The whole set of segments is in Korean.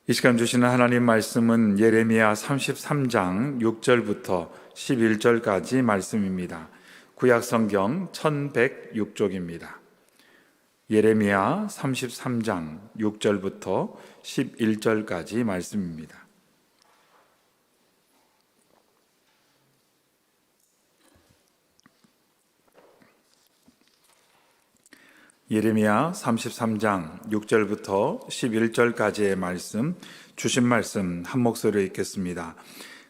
이 시간 주시는 하나님 말씀은 예레미야 33장 6절부터 11절까지 말씀입니다. 구약 성경 1106쪽입니다. 예레미야 33장 6절부터 11절까지 말씀입니다. 예레미야 33장 6절부터 11절까지의 말씀, 주신 말씀 한 목소리로 읽겠습니다.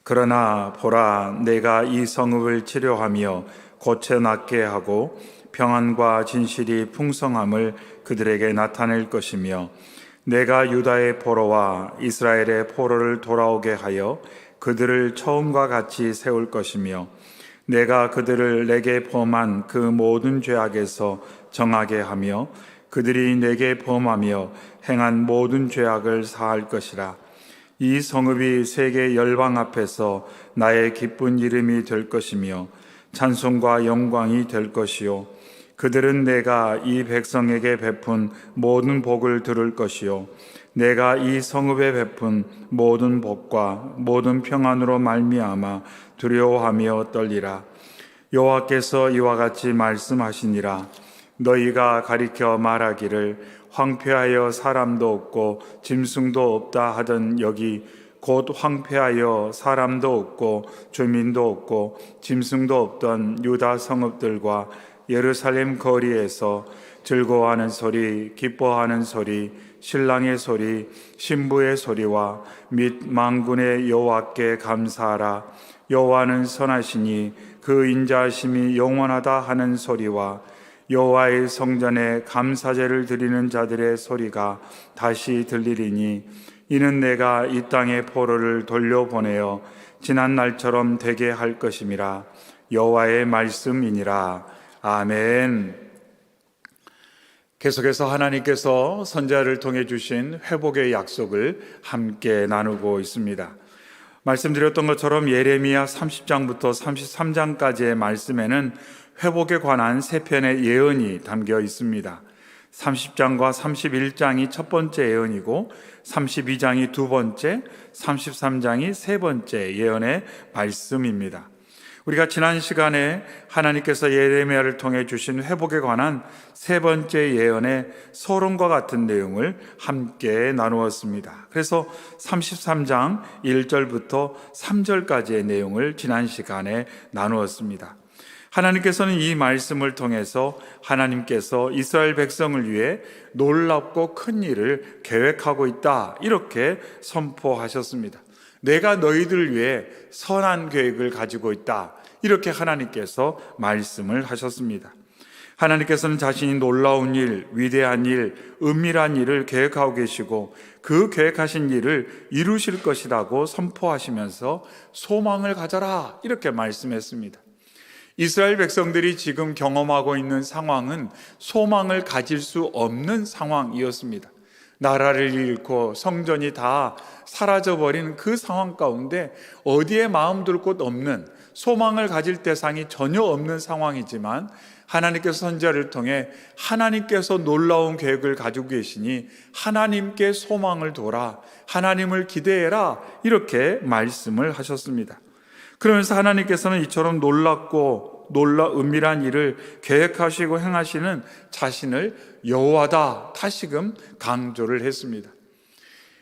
그러나 보라, 내가 이 성읍을 치료하며 고쳐낫게 하고 평안과 진실이 풍성함을 그들에게 나타낼 것이며, 내가 유다의 포로와 이스라엘의 포로를 돌아오게 하여 그들을 처음과 같이 세울 것이며, 내가 그들을 내게 범한 그 모든 죄악에서 정하게 하며 그들이 내게 범하며 행한 모든 죄악을 사할 것이라. 이 성읍이 세계 열방 앞에서 나의 기쁜 이름이 될 것이며 찬송과 영광이 될 것이요, 그들은 내가 이 백성에게 베푼 모든 복을 들을 것이요, 내가 이 성읍에 베푼 모든 복과 모든 평안으로 말미암아 두려워하며 떨리라. 여호와께서 이와 같이 말씀하시니라. 너희가 가리켜 말하기를 황폐하여 사람도 없고 짐승도 없다 하던 여기 곧 황폐하여 사람도 없고 주민도 없고 짐승도 없던 유다 성읍들과 예루살렘 거리에서 즐거워하는 소리, 기뻐하는 소리, 신랑의 소리, 신부의 소리와 및 만군의 여호와께 감사하라. 여호와는 선하시니 그 인자하심이 영원하다 하는 소리와 여호와의 성전에 감사제를 드리는 자들의 소리가 다시 들리리니, 이는 내가 이 땅의 포로를 돌려보내어 지난 날처럼 되게 할 것임이라. 여호와의 말씀이니라. 아멘. 계속해서 하나님께서 선지자를 통해 주신 회복의 약속을 함께 나누고 있습니다. 말씀드렸던 것처럼 예레미야 30장부터 33장까지의 말씀에는 회복에 관한 세 편의 예언이 담겨 있습니다. 30장과 31장이 첫 번째 예언이고 32장이 두 번째, 33장이 세 번째 예언의 말씀입니다. 우리가 지난 시간에 하나님께서 예레미야를 통해 주신 회복에 관한 세 번째 예언의 서론과 같은 내용을 함께 나누었습니다. 그래서 33장 1절부터 3절까지의 내용을 지난 시간에 나누었습니다. 하나님께서는 이 말씀을 통해서 하나님께서 이스라엘 백성을 위해 놀랍고 큰 일을 계획하고 있다, 이렇게 선포하셨습니다. 내가 너희들을 위해 선한 계획을 가지고 있다, 이렇게 하나님께서 말씀을 하셨습니다. 하나님께서는 자신이 놀라운 일, 위대한 일, 은밀한 일을 계획하고 계시고 그 계획하신 일을 이루실 것이라고 선포하시면서 소망을 가져라, 이렇게 말씀했습니다. 이스라엘 백성들이 지금 경험하고 있는 상황은 소망을 가질 수 없는 상황이었습니다. 나라를 잃고 성전이 다 사라져버린 그 상황 가운데 어디에 마음 둘 곳 없는, 소망을 가질 대상이 전혀 없는 상황이지만 하나님께서 선지자를 통해 하나님께서 놀라운 계획을 가지고 계시니 하나님께 소망을 둬라, 하나님을 기대해라, 이렇게 말씀을 하셨습니다. 그러면서 하나님께서는 이처럼 놀랍고 은밀한 일을 계획하시고 행하시는 자신을 여호와다, 다시금 강조를 했습니다.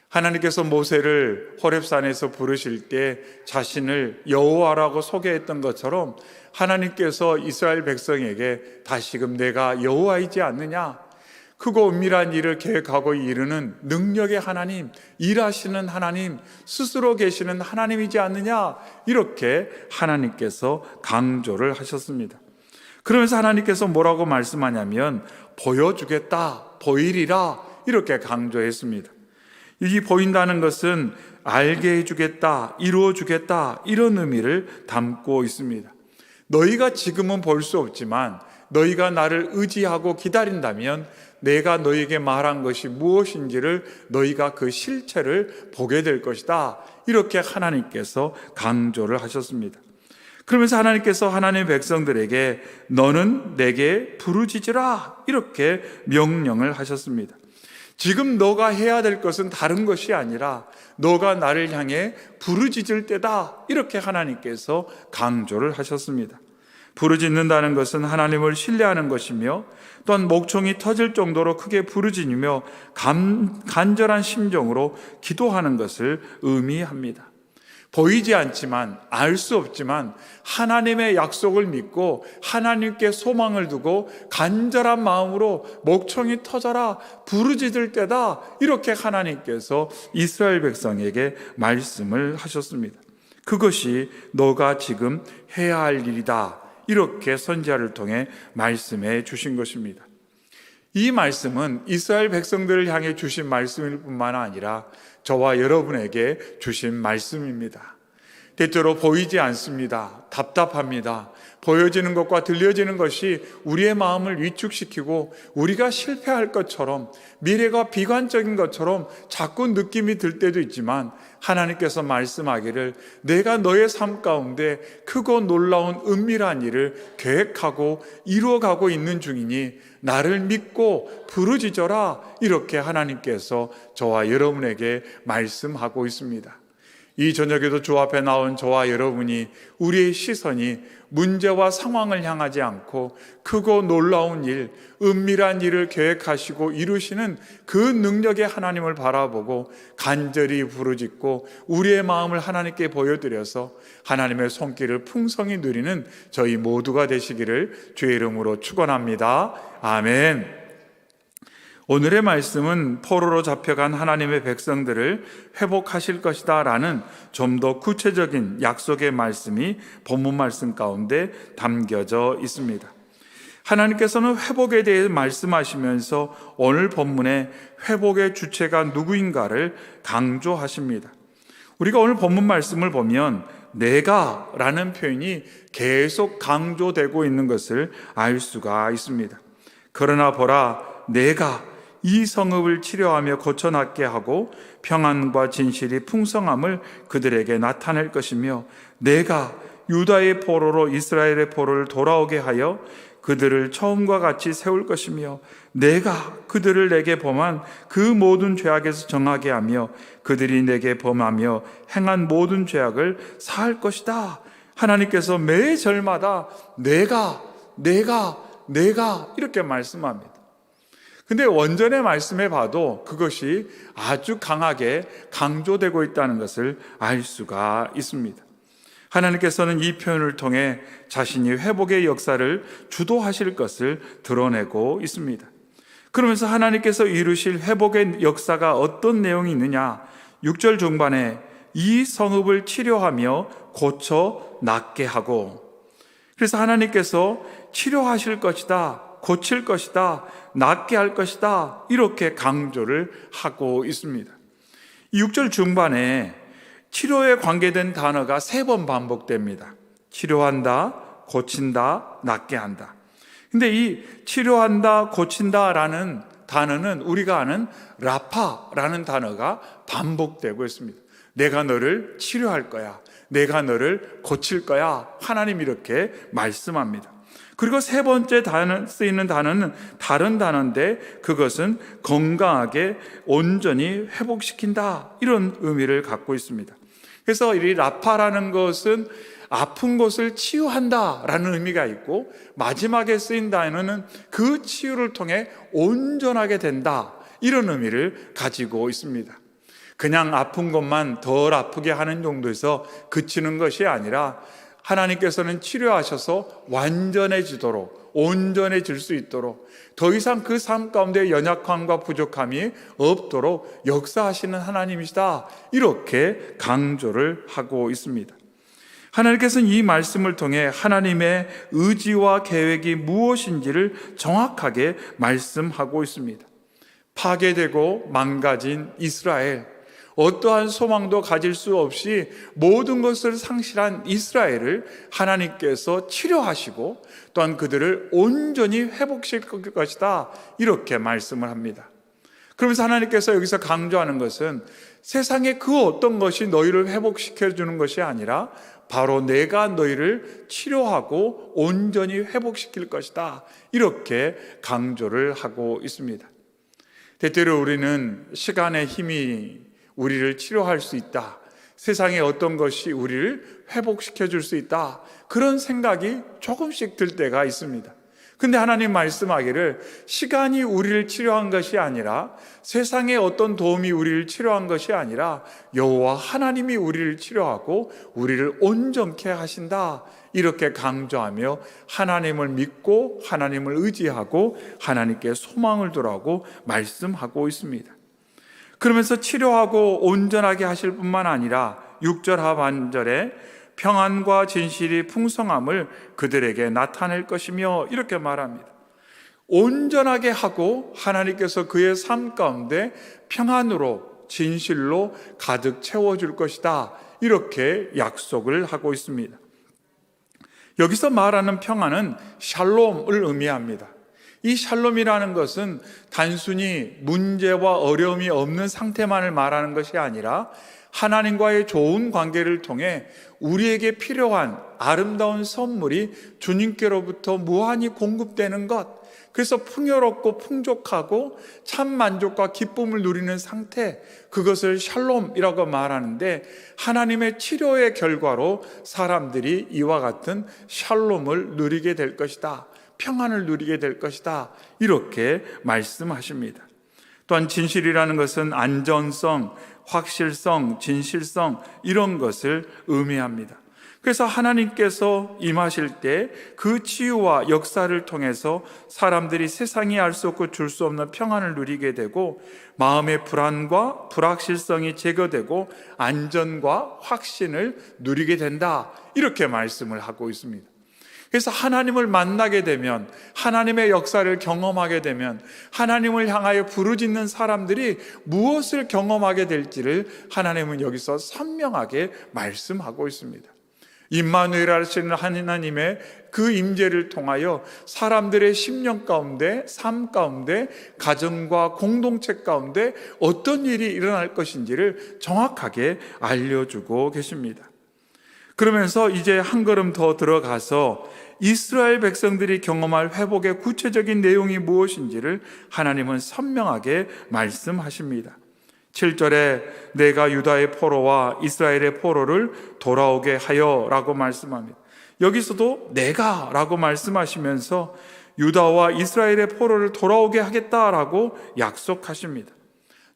하나님께서 모세를 호렙산에서 부르실 때 자신을 여호와라고 소개했던 것처럼 하나님께서 이스라엘 백성에게 다시금 내가 여호와이지 않느냐, 크고 은밀한 일을 계획하고 이루는 능력의 하나님, 일하시는 하나님, 스스로 계시는 하나님이지 않느냐, 이렇게 하나님께서 강조를 하셨습니다. 그러면서 하나님께서 뭐라고 말씀하냐면 보여주겠다, 보이리라, 이렇게 강조했습니다. 이 보인다는 것은 알게 해주겠다, 이루어주겠다, 이런 의미를 담고 있습니다. 너희가 지금은 볼 수 없지만 너희가 나를 의지하고 기다린다면 내가 너희에게 말한 것이 무엇인지를 너희가 그 실체를 보게 될 것이다, 이렇게 하나님께서 강조를 하셨습니다. 그러면서 하나님께서 하나님의 '너는 내게 부르짖으라' 이렇게 명령을 하셨습니다. 지금 너가 해야 될 것은 다른 것이 아니라 너가 나를 향해 부르짖을 때다. 이렇게 하나님께서 강조를 하셨습니다. 부르짖는다는 것은 하나님을 신뢰하는 것이며 또한 목청이 터질 정도로 크게 부르짖으며 간절한 심정으로 기도하는 것을 의미합니다. 보이지 않지만, 알 수 없지만 하나님의 약속을 믿고 하나님께 소망을 두고 간절한 마음으로 목청이 터져라, 부르짖을 때다, 이렇게 하나님께서 이스라엘 백성에게 말씀을 하셨습니다. 그것이 너가 지금 해야 할 일이다, 이렇게 선지자를 통해 말씀해 주신 것입니다. 이 말씀은 이스라엘 백성들을 향해 주신 말씀일 뿐만 아니라 저와 여러분에게 주신 말씀입니다. 때때로 보이지 않습니다. 답답합니다. 보여지는 것과 들려지는 것이 우리의 마음을 위축시키고 우리가 실패할 것처럼, 미래가 비관적인 것처럼 자꾸 느낌이 들 때도 있지만, 하나님께서 말씀하기를 내가 너의 삶 가운데 크고 놀라운 은밀한 일을 계획하고 이루어가고 있는 중이니 나를 믿고 부르짖어라, 이렇게 하나님께서 저와 여러분에게 말씀하고 있습니다. 이 저녁에도 주 앞에 나온 저와 여러분이 우리의 시선이 문제와 상황을 향하지 않고 크고 놀라운 일, 은밀한 일을 계획하시고 이루시는 그 능력의 하나님을 바라보고 간절히 부르짖고 우리의 마음을 하나님께 보여드려서 하나님의 손길을 풍성히 누리는 저희 모두가 되시기를 주의 이름으로 축원합니다. 아멘. 오늘의 말씀은 포로로 잡혀간 하나님의 백성들을 회복하실 것이다 라는 좀 더 구체적인 약속의 말씀이 본문 말씀 가운데 담겨져 있습니다. 하나님께서는 회복에 대해 말씀하시면서 오늘 본문의 회복의 주체가 누구인가를 강조하십니다. 우리가 오늘 본문 말씀을 보면 내가 라는 표현이 계속 강조되고 있는 것을 알 수가 있습니다. 그러나 보라, 내가 이 성읍을 치료하며 고쳐낫게 하고 평안과 진실이 풍성함을 그들에게 나타낼 것이며 내가 유다의 포로로 이스라엘의 포로를 돌아오게 하여 그들을 처음과 같이 세울 것이며 내가 그들을 내게 범한 그 모든 죄악에서 정하게 하며 그들이 내게 범하며 행한 모든 죄악을 사할 것이다. 하나님께서 매 절마다 내가 이렇게 말씀합니다. 근데 원전의 말씀에 봐도 그것이 아주 강하게 강조되고 있다는 것을 알 수가 있습니다. 하나님께서는 이 표현을 통해 자신이 회복의 역사를 주도하실 것을 드러내고 있습니다. 그러면서 하나님께서 이루실 회복의 역사가 어떤 내용이 있느냐? 6절 중반에 이 성읍을 치료하며 고쳐 낫게 하고, 그래서 하나님께서 치료하실 것이다, 고칠 것이다, 낫게 할 것이다, 이렇게 강조를 하고 있습니다. 이 6절 중반에 치료에 관계된 단어가 3번 반복됩니다. 치료한다, 고친다, 낫게 한다. 근데 이 치료한다, 고친다라는 단어는 우리가 아는 라파라는 단어가 반복되고 있습니다. 내가 너를 치료할 거야, 내가 너를 고칠 거야, 하나님 이렇게 말씀합니다. 그리고 3번째 쓰이는 단어는 다른 단어인데 그것은 건강하게 온전히 회복시킨다, 이런 의미를 갖고 있습니다. 그래서 이 라파라는 것은 아픈 곳을 치유한다라는 의미가 있고, 마지막에 쓰인 단어는 그 치유를 통해 온전하게 된다, 이런 의미를 가지고 있습니다. 그냥 아픈 것만 덜 아프게 하는 정도에서 그치는 것이 아니라 하나님께서는 치료하셔서 완전해지도록, 온전해질 수 있도록, 더 이상 그 삶 가운데 연약함과 부족함이 없도록 역사하시는 하나님이시다, 이렇게 강조를 하고 있습니다. 하나님께서는 이 말씀을 통해 하나님의 의지와 계획이 무엇인지를 정확하게 말씀하고 있습니다. 파괴되고 망가진 이스라엘, 어떠한 소망도 가질 수 없이 모든 것을 상실한 이스라엘을 하나님께서 치료하시고 또한 그들을 온전히 회복시킬 것이다, 이렇게 말씀을 합니다. 그러면서 하나님께서 여기서 강조하는 것은 세상의 그 어떤 것이 너희를 회복시켜주는 것이 아니라 바로 내가 너희를 치료하고 온전히 회복시킬 것이다, 이렇게 강조를 하고 있습니다. 때때로 우리는 시간의 힘이 우리를 치료할 수 있다, 세상의 어떤 것이 우리를 회복시켜 줄 수 있다, 그런 생각이 조금씩 들 때가 있습니다. 근데 하나님 말씀하기를 시간이 우리를 치료한 것이 아니라, 세상의 어떤 도움이 우리를 치료한 것이 아니라 여호와 하나님이 우리를 치료하고 우리를 온전케 하신다, 이렇게 강조하며 하나님을 믿고 하나님을 의지하고 하나님께 소망을 두라고 말씀하고 있습니다. 그러면서 치료하고 온전하게 하실 뿐만 아니라 6절 하반절에 평안과 진실이 풍성함을 그들에게 나타낼 것이며, 이렇게 말합니다. 온전하게 하고 하나님께서 그의 삶 가운데 평안으로 진실로 가득 채워줄 것이다, 이렇게 약속을 하고 있습니다. 여기서 말하는 평안은 샬롬을 의미합니다. 이 샬롬이라는 것은 단순히 문제와 어려움이 없는 상태만을 말하는 것이 아니라 하나님과의 좋은 관계를 통해 우리에게 필요한 아름다운 선물이 주님께로부터 무한히 공급되는 것, 그래서 풍요롭고 풍족하고 참 만족과 기쁨을 누리는 상태, 그것을 샬롬이라고 말하는데, 하나님의 치료의 결과로 사람들이 이와 같은 샬롬을 누리게 될 것이다, 평안을 누리게 될 것이다, 이렇게 말씀하십니다. 또한 진실이라는 것은 안전성, 확실성, 진실성, 이런 것을 의미합니다. 그래서 하나님께서 임하실 때 그 치유와 역사를 통해서 사람들이 세상이 알 수 없고 줄 수 없는 평안을 누리게 되고, 마음의 불안과 불확실성이 제거되고 안전과 확신을 누리게 된다, 이렇게 말씀을 하고 있습니다. 그래서 하나님을 만나게 되면, 하나님의 역사를 경험하게 되면, 하나님을 향하여 부르짖는 사람들이 무엇을 경험하게 될지를 하나님은 여기서 선명하게 말씀하고 있습니다. 임마누엘 하시는 하나님의 그 임재를 통하여 사람들의 심령 가운데, 삶 가운데, 가정과 공동체 가운데 어떤 일이 일어날 것인지를 정확하게 알려주고 계십니다. 그러면서 이제 한 걸음 더 들어가서 이스라엘 백성들이 경험할 회복의 구체적인 내용이 무엇인지를 하나님은 선명하게 말씀하십니다. 7절에 내가 유다의 포로와 이스라엘의 포로를 돌아오게 하여 라고 말씀합니다. 여기서도 내가 라고 말씀하시면서 유다와 이스라엘의 포로를 돌아오게 하겠다라고 약속하십니다.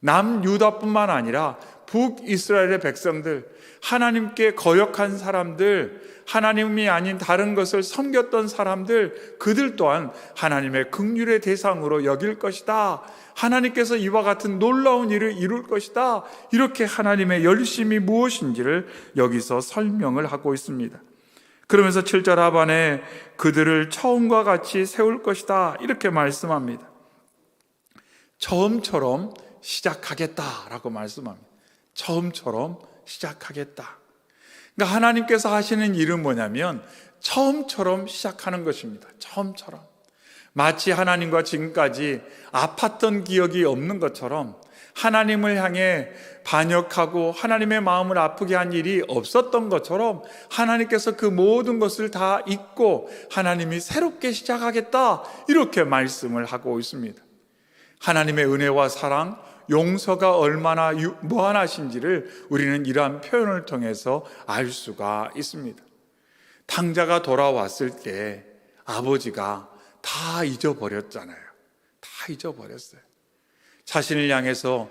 남유다뿐만 아니라 북이스라엘의 백성들, 하나님께 거역한 사람들, 하나님이 아닌 다른 것을 섬겼던 사람들, 그들 또한 하나님의 긍휼의 대상으로 여길 것이다, 하나님께서 이와 같은 놀라운 일을 이룰 것이다, 이렇게 하나님의 열심이 무엇인지를 여기서 설명을 하고 있습니다. 그러면서 7절 하반에 그들을 처음과 같이 세울 것이다, 이렇게 말씀합니다. 처음처럼 시작하겠다라고 말씀합니다. 처음처럼 시작하겠다. 그러니까 하나님께서 하시는 일은 뭐냐면 처음처럼 시작하는 것입니다. 처음처럼. 마치 하나님과 지금까지 아팠던 기억이 없는 것처럼, 하나님을 향해 반역하고 하나님의 마음을 아프게 한 일이 없었던 것처럼 하나님께서 그 모든 것을 다 잊고 하나님이 새롭게 시작하겠다, 이렇게 말씀을 하고 있습니다. 하나님의 은혜와 사랑, 용서가 얼마나 무한하신지를 우리는 이러한 표현을 통해서 알 수가 있습니다. 탕자가 돌아왔을 때 아버지가 다 잊어버렸잖아요. 다 잊어버렸어요. 자신을 향해서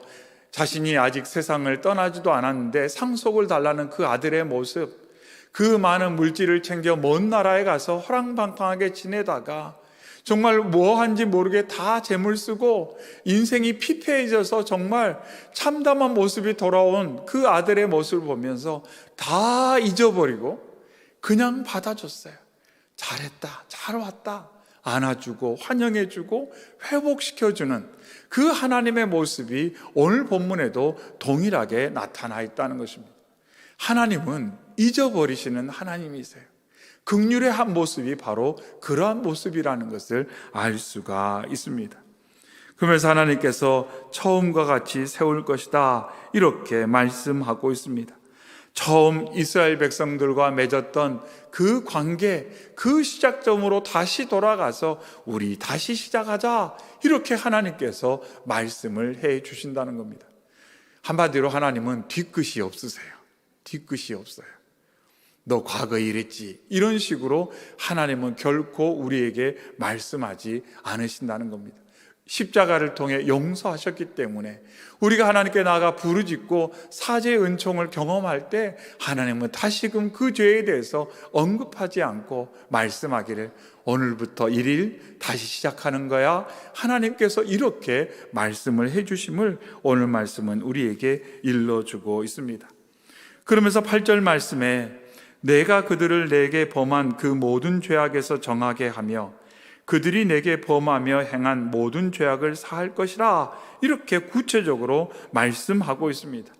자신이 아직 세상을 떠나지도 않았는데 상속을 달라는 그 아들의 모습, 그 많은 물질을 챙겨 먼 나라에 가서 호랑방탕하게 지내다가 정말 뭐 한지 모르게 다 재물 쓰고 인생이 피폐해져서 정말 참담한 모습이 돌아온 그 아들의 모습을 보면서 다 잊어버리고 그냥 받아줬어요. 잘했다, 잘 왔다, 안아주고 환영해주고 회복시켜주는 그 하나님의 모습이 오늘 본문에도 동일하게 나타나 있다는 것입니다. 하나님은 잊어버리시는 하나님이세요. 긍휼의 한 모습이 바로 그러한 모습이라는 것을 알 수가 있습니다. 그러면서 하나님께서 처음과 같이 세울 것이다, 이렇게 말씀하고 있습니다. 처음 이스라엘 백성들과 맺었던 그 관계, 그 시작점으로 다시 돌아가서 우리 다시 시작하자, 이렇게 하나님께서 말씀을 해 주신다는 겁니다. 한마디로 하나님은 뒤끝이 없으세요. 뒤끝이 없어요. 너 과거에 이랬지, 이런 식으로 하나님은 결코 우리에게 말씀하지 않으신다는 겁니다. 십자가를 통해 용서하셨기 때문에 우리가 하나님께 나아가 부르짖고 사죄의 은총을 경험할 때 하나님은 다시금 그 죄에 대해서 언급하지 않고 말씀하기를 오늘부터 1일 다시 시작하는 거야. 하나님께서 이렇게 말씀을 해주심을 오늘 말씀은 우리에게 일러주고 있습니다. 그러면서 8절 말씀에 내가 그들을 내게 범한 그 모든 죄악에서 정하게 하며 그들이 내게 범하며 행한 모든 죄악을 사할 것이라, 이렇게 구체적으로 말씀하고 있습니다.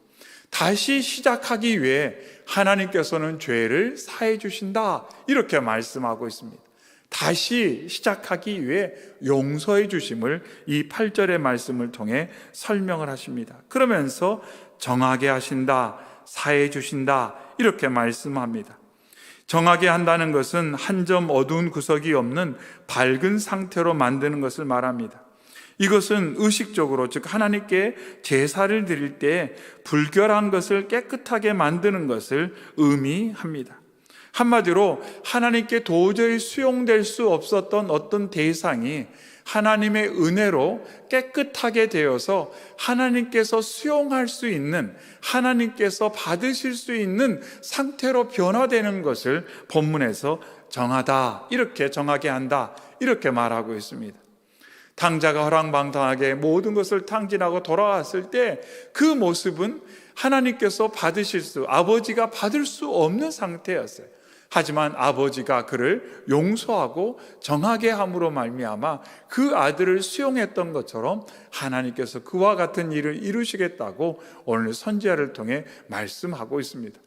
다시 시작하기 위해 하나님께서는 죄를 사해 주신다, 이렇게 말씀하고 있습니다. 다시 시작하기 위해 용서해 주심을 이 8절의 말씀을 통해 설명을 하십니다. 그러면서 정하게 하신다, 사해 주신다, 이렇게 말씀합니다. 정하게 한다는 것은 한 점 어두운 구석이 없는 밝은 상태로 만드는 것을 말합니다. 이것은 의식적으로, 즉 하나님께 제사를 드릴 때 불결한 것을 깨끗하게 만드는 것을 의미합니다. 한마디로 하나님께 도저히 수용될 수 없었던 어떤 대상이 하나님의 은혜로 깨끗하게 되어서 하나님께서 수용할 수 있는, 하나님께서 받으실 수 있는 상태로 변화되는 것을 본문에서 정하다, 이렇게 정하게 한다, 이렇게 말하고 있습니다. 탕자가 허랑방탕하게 모든 것을 탕진하고 돌아왔을 때 그 모습은 하나님께서 받으실 수, 아버지가 받을 수 없는 상태였어요. 하지만 아버지가 그를 용서하고 정하게 함으로 말미암아 그 아들을 수용했던 것처럼 하나님께서 그와 같은 일을 이루시겠다고 오늘 선지자를 통해 말씀하고 있습니다.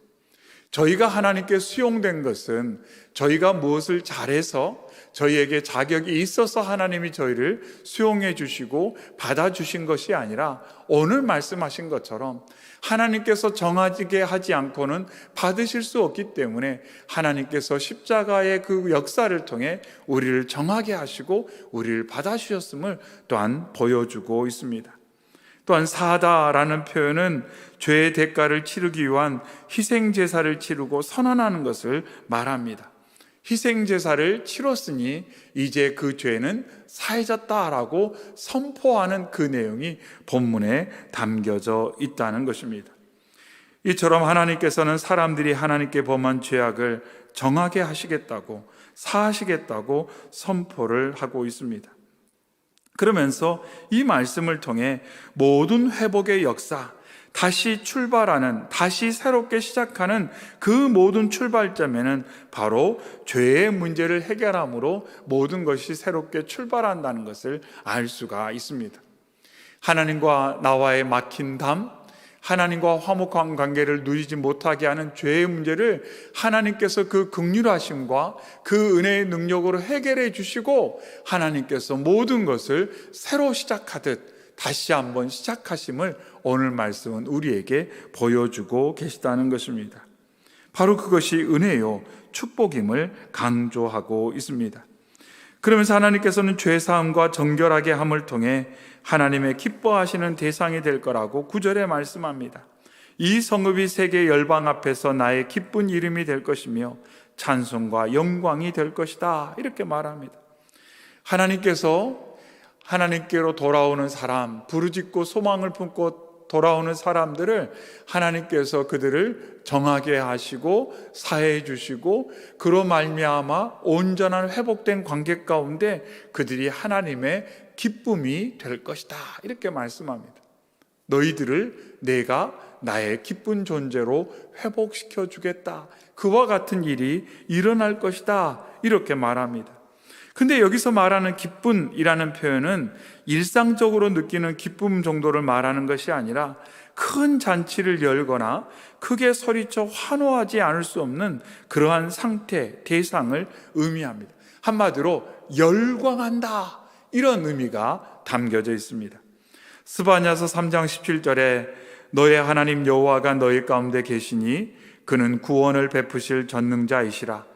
저희가 하나님께 수용된 것은 저희가 무엇을 잘해서, 저희에게 자격이 있어서 하나님이 저희를 수용해 주시고 받아주신 것이 아니라 오늘 말씀하신 것처럼 하나님께서 정하게 하지 않고는 받으실 수 없기 때문에 하나님께서 십자가의 그 역사를 통해 우리를 정하게 하시고 우리를 받아주셨음을 또한 보여주고 있습니다. 또한 사하다라는 표현은 죄의 대가를 치르기 위한 희생제사를 치르고 선언하는 것을 말합니다. 희생제사를 치렀으니 이제 그 죄는 사해졌다라고 선포하는 그 내용이 본문에 담겨져 있다는 것입니다. 이처럼 하나님께서는 사람들이 하나님께 범한 죄악을 정하게 하시겠다고, 사하시겠다고 선포를 하고 있습니다. 그러면서 이 말씀을 통해 모든 회복의 역사, 다시 출발하는, 다시 새롭게 시작하는 그 모든 출발점에는 바로 죄의 문제를 해결함으로 모든 것이 새롭게 출발한다는 것을 알 수가 있습니다. 하나님과 나와의 막힌 담, 하나님과 화목한 관계를 누리지 못하게 하는 죄의 문제를 하나님께서 그 긍휼하심과 그 은혜의 능력으로 해결해 주시고 하나님께서 모든 것을 새로 시작하듯 다시 한번 시작하심을 오늘 말씀은 우리에게 보여주고 계시다는 것입니다. 바로 그것이 은혜요, 축복임을 강조하고 있습니다. 그러면서 하나님께서는 죄사함과 정결하게 함을 통해 하나님의 기뻐하시는 대상이 될 거라고 9절에 말씀합니다. 이 성읍이 세계 열방 앞에서 나의 기쁜 이름이 될 것이며 찬송과 영광이 될 것이다, 이렇게 말합니다. 하나님께서 하나님께로 돌아오는 사람, 부르짖고 소망을 품고 돌아오는 사람들을 하나님께서 그들을 정하게 하시고 사해해 주시고 그로 말미암아 온전한 회복된 관계 가운데 그들이 하나님의 기쁨이 될 것이다, 이렇게 말씀합니다. 너희들을 내가 나의 기쁜 존재로 회복시켜 주겠다, 그와 같은 일이 일어날 것이다, 이렇게 말합니다. 근데 여기서 말하는 기쁨이라는 표현은 일상적으로 느끼는 기쁨 정도를 말하는 것이 아니라 큰 잔치를 열거나 크게 소리쳐 환호하지 않을 수 없는 그러한 상태, 대상을 의미합니다. 한마디로 열광한다, 이런 의미가 담겨져 있습니다. 스바냐서 3장 17절에 너의 하나님 여호와가 너희 가운데 계시니 그는 구원을 베푸실 전능자이시라.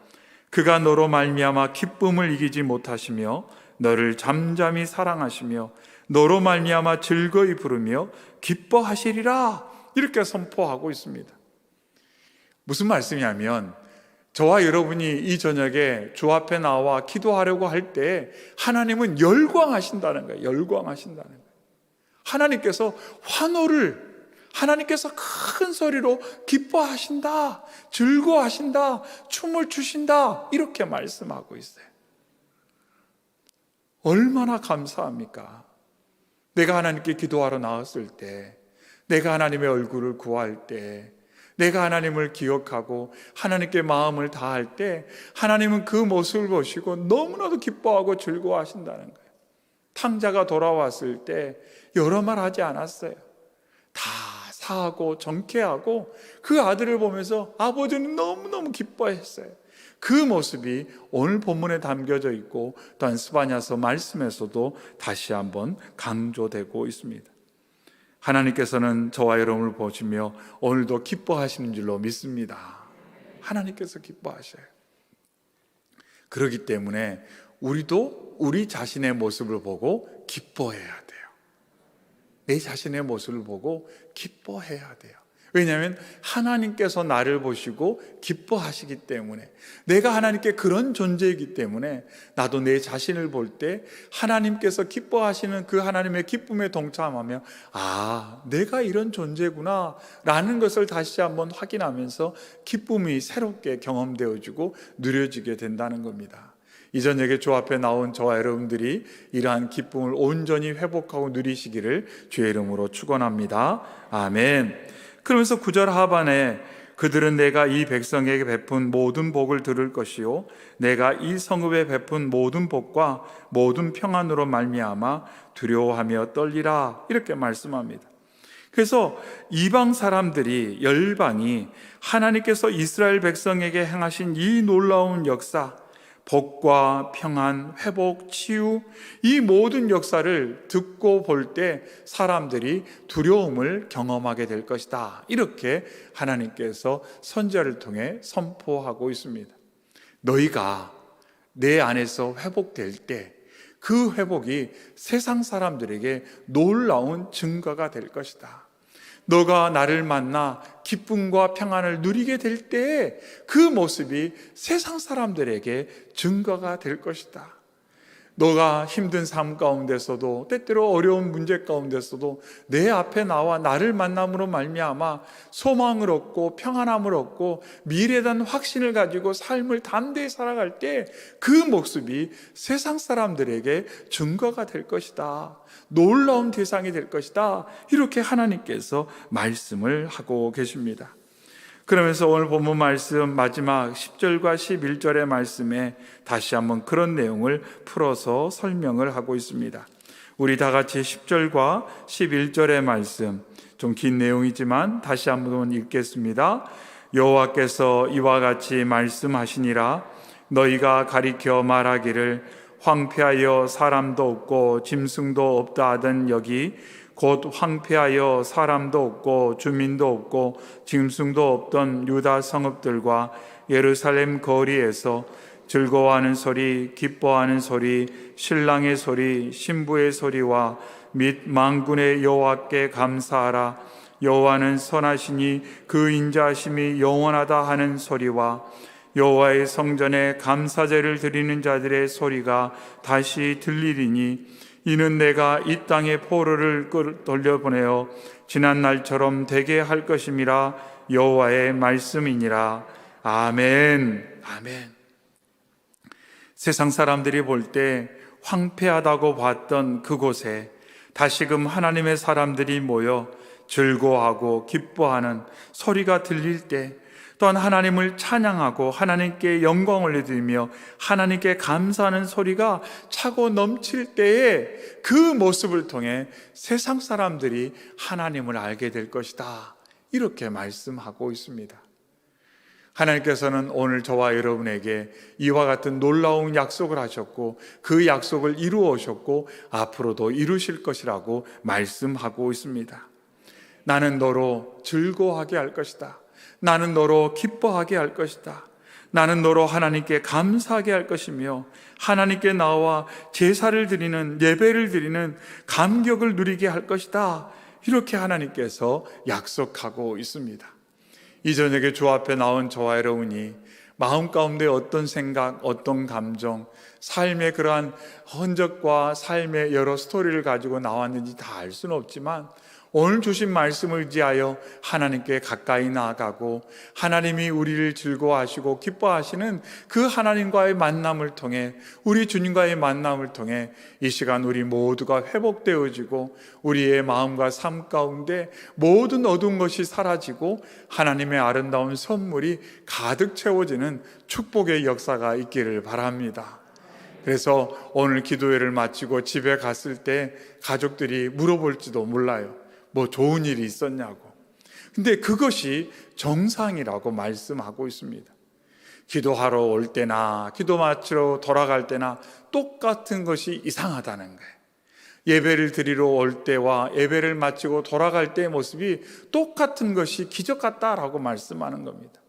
그가 너로 말미암아 기쁨을 이기지 못하시며 너를 잠잠히 사랑하시며 너로 말미암아 즐거이 부르며 기뻐하시리라. 이렇게 선포하고 있습니다. 무슨 말씀이냐면 저와 여러분이 이 저녁에 주 앞에 나와 기도하려고 할 때 하나님은 열광하신다는 거예요. 열광하신다는 거예요. 하나님께서 하나님께서 큰 소리로 기뻐하신다, 즐거워하신다, 춤을 추신다, 이렇게 말씀하고 있어요. 얼마나 감사합니까? 내가 하나님께 기도하러 나왔을 때, 내가 하나님의 얼굴을 구할 때, 내가 하나님을 기억하고 하나님께 마음을 다할 때 하나님은 그 모습을 보시고 너무나도 기뻐하고 즐거워하신다는 거예요. 탕자가 돌아왔을 때 여러 말 하지 않았어요. 다 사하고 정케하고 그 아들을 보면서 아버지는 너무너무 기뻐했어요. 그 모습이 오늘 본문에 담겨져 있고 또한 스바냐서 말씀에서도 다시 한번 강조되고 있습니다. 하나님께서는 저와 여러분을 보시며 오늘도 기뻐하시는 줄로 믿습니다. 하나님께서 기뻐하셔요. 그렇기 때문에 우리도 우리 자신의 모습을 보고 기뻐해야 돼요. 내 자신의 모습을 보고 기뻐해야 돼요. 왜냐하면 하나님께서 나를 보시고 기뻐하시기 때문에, 내가 하나님께 그런 존재이기 때문에 나도 내 자신을 볼 때 하나님께서 기뻐하시는 그 하나님의 기쁨에 동참하며 내가 이런 존재구나 라는 것을 다시 한번 확인하면서 기쁨이 새롭게 경험되어지고 누려지게 된다는 겁니다. 이 저녁에 주 앞에 나온 저와 여러분들이 이러한 기쁨을 온전히 회복하고 누리시기를 주의 이름으로 축원합니다. 아멘. 그러면서 9절 하반에 그들은 내가 이 백성에게 베푼 모든 복을 들을 것이요 내가 이 성읍에 베푼 모든 복과 모든 평안으로 말미암아 두려워하며 떨리라, 이렇게 말씀합니다. 그래서 이방 사람들이, 열방이 하나님께서 이스라엘 백성에게 행하신 이 놀라운 역사, 복과 평안, 회복, 치유, 이 모든 역사를 듣고 볼 때 사람들이 두려움을 경험하게 될 것이다, 이렇게 하나님께서 선지자를 통해 선포하고 있습니다. 너희가 내 안에서 회복될 때 그 회복이 세상 사람들에게 놀라운 증거가 될 것이다. 너가 나를 만나 기쁨과 평안을 누리게 될 때 그 모습이 세상 사람들에게 증거가 될 것이다. 너가 힘든 삶 가운데서도, 때때로 어려운 문제 가운데서도 내 앞에 나와 나를 만남으로 말미암아 소망을 얻고 평안함을 얻고 미래에 대한 확신을 가지고 삶을 담대히 살아갈 때 그 모습이 세상 사람들에게 증거가 될 것이다. 놀라운 대상이 될 것이다. 이렇게 하나님께서 말씀을 하고 계십니다. 그러면서 오늘 본문 말씀 마지막 10절과 11절의 말씀에 다시 한번 그런 내용을 풀어서 설명을 하고 있습니다. 우리 다 같이 10절과 11절의 말씀, 좀 긴 내용이지만 다시 한번 읽겠습니다. 여호와께서 이와 같이 말씀하시니라. 너희가 가리켜 말하기를 황폐하여 사람도 없고 짐승도 없다 하던 여기 곧 황폐하여 사람도 없고 주민도 없고 짐승도 없던 유다 성읍들과 예루살렘 거리에서 즐거워하는 소리, 기뻐하는 소리, 신랑의 소리, 신부의 소리와 및 만군의 여호와께 감사하라. 여호와는 선하시니 그 인자하심이 영원하다 하는 소리와 여호와의 성전에 감사제를 드리는 자들의 소리가 다시 들리리니 이는 내가 이 땅에 포로를 돌려보내어 지난 날처럼 되게 할 것임이라. 여호와의 말씀이니라. 아멘. 아멘. 세상 사람들이 볼 때 황폐하다고 봤던 그곳에 다시금 하나님의 사람들이 모여 즐거워하고 기뻐하는 소리가 들릴 때, 또한 하나님을 찬양하고 하나님께 영광을 올려드리며 하나님께 감사하는 소리가 차고 넘칠 때에 그 모습을 통해 세상 사람들이 하나님을 알게 될 것이다, 이렇게 말씀하고 있습니다. 하나님께서는 오늘 저와 여러분에게 이와 같은 놀라운 약속을 하셨고 그 약속을 이루어 오셨고 앞으로도 이루실 것이라고 말씀하고 있습니다. 나는 너로 즐거워하게 할 것이다. 나는 너로 기뻐하게 할 것이다. 나는 너로 하나님께 감사하게 할 것이며 하나님께 나와 제사를 드리는, 예배를 드리는 감격을 누리게 할 것이다. 이렇게 하나님께서 약속하고 있습니다. 이 저녁에 주 앞에 나온 저와 여러분이 마음 가운데 어떤 생각, 어떤 감정, 삶의 그러한 흔적과 삶의 여러 스토리를 가지고 나왔는지 다 알 수는 없지만 오늘 주신 말씀을 의지하여 하나님께 가까이 나아가고 하나님이 우리를 즐거워하시고 기뻐하시는 그 하나님과의 만남을 통해, 우리 주님과의 만남을 통해 이 시간 우리 모두가 회복되어지고 우리의 마음과 삶 가운데 모든 어두운 것이 사라지고 하나님의 아름다운 선물이 가득 채워지는 축복의 역사가 있기를 바랍니다. 그래서 오늘 기도회를 마치고 집에 갔을 때 가족들이 물어볼지도 몰라요. 뭐 좋은 일이 있었냐고. 근데 그것이 정상이라고 말씀하고 있습니다. 기도하러 올 때나 기도 마치러 돌아갈 때나 똑같은 것이 이상하다는 거예요. 예배를 드리러 올 때와 예배를 마치고 돌아갈 때의 모습이 똑같은 것이 기적 같다라고 말씀하는 겁니다.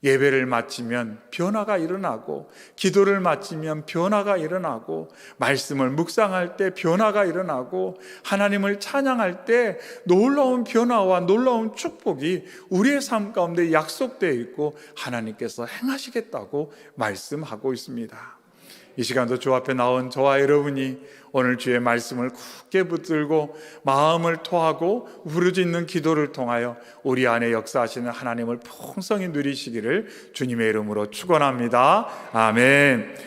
예배를 마치면 변화가 일어나고, 기도를 마치면 변화가 일어나고, 말씀을 묵상할 때 변화가 일어나고, 하나님을 찬양할 때 놀라운 변화와 놀라운 축복이 우리의 삶 가운데 약속되어 있고 하나님께서 행하시겠다고 말씀하고 있습니다. 이 시간도 주 앞에 나온 저와 여러분이 오늘 주의 말씀을 굳게 붙들고 마음을 토하고 부르짖는 기도를 통하여 우리 안에 역사하시는 하나님을 풍성히 누리시기를 주님의 이름으로 축원합니다. 아멘.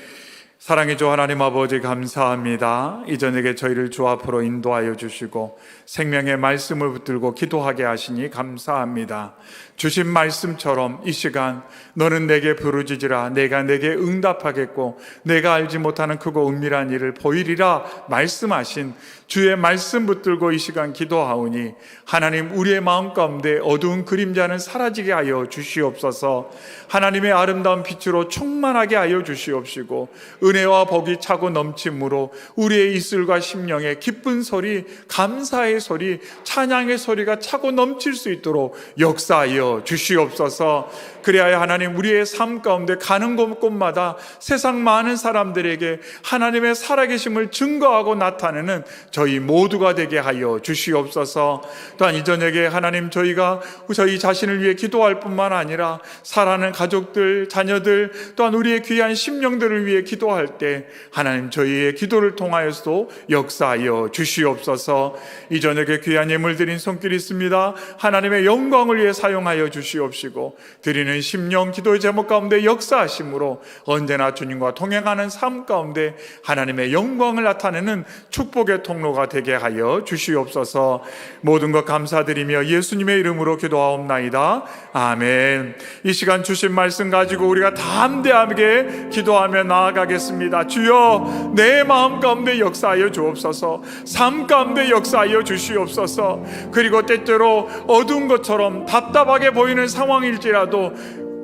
사랑의 주 하나님 아버지, 감사합니다. 이 저녁에 저희를 주 앞으로 인도하여 주시고 생명의 말씀을 붙들고 기도하게 하시니 감사합니다. 주신 말씀처럼 이 시간 너는 내게 부르짖으라, 내가 내게 응답하겠고 내가 알지 못하는 크고 은밀한 일을 보이리라 말씀하신 주의 말씀 붙들고 이 시간 기도하오니 하나님, 우리의 마음 가운데 어두운 그림자는 사라지게 하여 주시옵소서. 하나님의 아름다운 빛으로 충만하게 하여 주시옵시고 은혜와 복이 차고 넘침으로 우리의 입술과 심령에 기쁜 소리, 감사의 소리, 찬양의 소리가 차고 넘칠 수 있도록 역사하여 주시옵소서. 그래야 하나님, 우리의 삶 가운데 가는 곳곳마다 세상 많은 사람들에게 하나님의 살아계심을 증거하고 나타내는 저희 모두가 되게 하여 주시옵소서. 또한 이 저녁에 하나님, 저희가 저희 자신을 위해 기도할 뿐만 아니라 사랑하는 가족들, 자녀들, 또한 우리의 귀한 심령들을 위해 기도할 때 하나님, 저희의 기도를 통하여서도 역사하여 주시옵소서. 이 저녁에 귀한 예물 드린 손길이 있습니다. 하나님의 영광을 위해 사용하여 주시옵시고 드리는 심령 기도의 제목 가운데 역사하심으로 언제나 주님과 동행하는 삶 가운데 하나님의 영광을 나타내는 축복의 통로가 되게 하여 주시옵소서. 모든 것 감사드리며 예수님의 이름으로 기도하옵나이다. 아멘. 이 시간 주신 말씀 가지고 우리가 담대하게 기도하며 나아가겠습니다. 주여, 내 마음 가운데 역사하여 주옵소서. 삶 가운데 역사하여 주시옵소서. 그리고 때때로 어두운 것처럼 답답하게 보이는 상황일지라도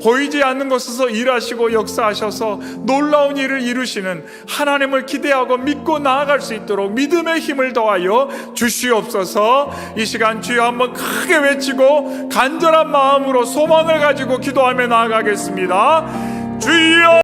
보이지 않는 곳에서 일하시고 역사하셔서 놀라운 일을 이루시는 하나님을 기대하고 믿고 나아갈 수 있도록 믿음의 힘을 더하여 주시옵소서. 이 시간 주여 한번 크게 외치고 간절한 마음으로 소망을 가지고 기도하며 나아가겠습니다. 주여!